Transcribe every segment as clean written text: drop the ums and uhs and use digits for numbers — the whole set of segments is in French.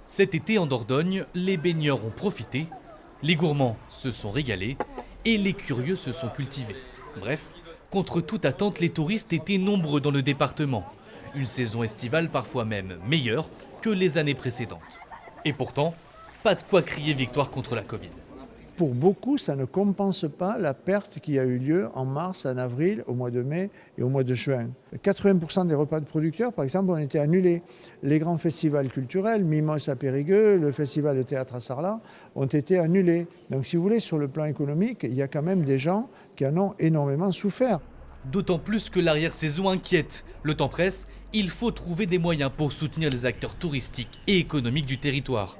Cet été en Dordogne, les baigneurs ont profité, les gourmands se sont régalés et les curieux se sont cultivés. Bref, contre toute attente, les touristes étaient nombreux dans le département. Une saison estivale parfois même meilleure que les années précédentes. Et pourtant, pas de quoi crier victoire contre la Covid. Pour beaucoup, ça ne compense pas la perte qui a eu lieu en mars, en avril, au mois de mai et au mois de juin. 80% des repas de producteurs, par exemple, ont été annulés. Les grands festivals culturels, Mimos à Périgueux, le festival de théâtre à Sarlat, ont été annulés. Donc si vous voulez, sur le plan économique, il y a quand même des gens qui en ont énormément souffert. D'autant plus que l'arrière-saison inquiète. Le temps presse, il faut trouver des moyens pour soutenir les acteurs touristiques et économiques du territoire.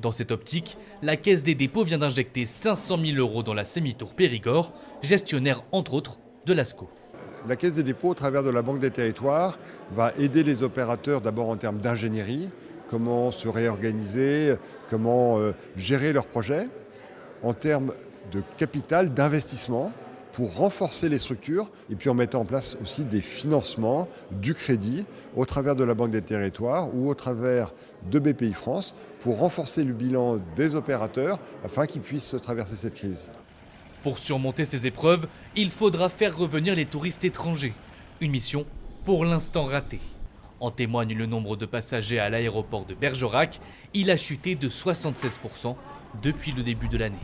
Dans cette optique, la Caisse des dépôts vient d'injecter 500 000 € dans la Semi-Tour Périgord, gestionnaire entre autres de l'ASCO. La Caisse des dépôts, au travers de la Banque des territoires, va aider les opérateurs d'abord en termes d'ingénierie, comment se réorganiser, comment gérer leurs projets, en termes de capital, d'investissement, pour renforcer les structures et puis en mettant en place aussi des financements, du crédit au travers de la Banque des territoires ou au travers de BPI France pour renforcer le bilan des opérateurs afin qu'ils puissent traverser cette crise. Pour surmonter ces épreuves, il faudra faire revenir les touristes étrangers. Une mission pour l'instant ratée. En témoigne le nombre de passagers à l'aéroport de Bergerac. Il a chuté de 76% depuis le début de l'année.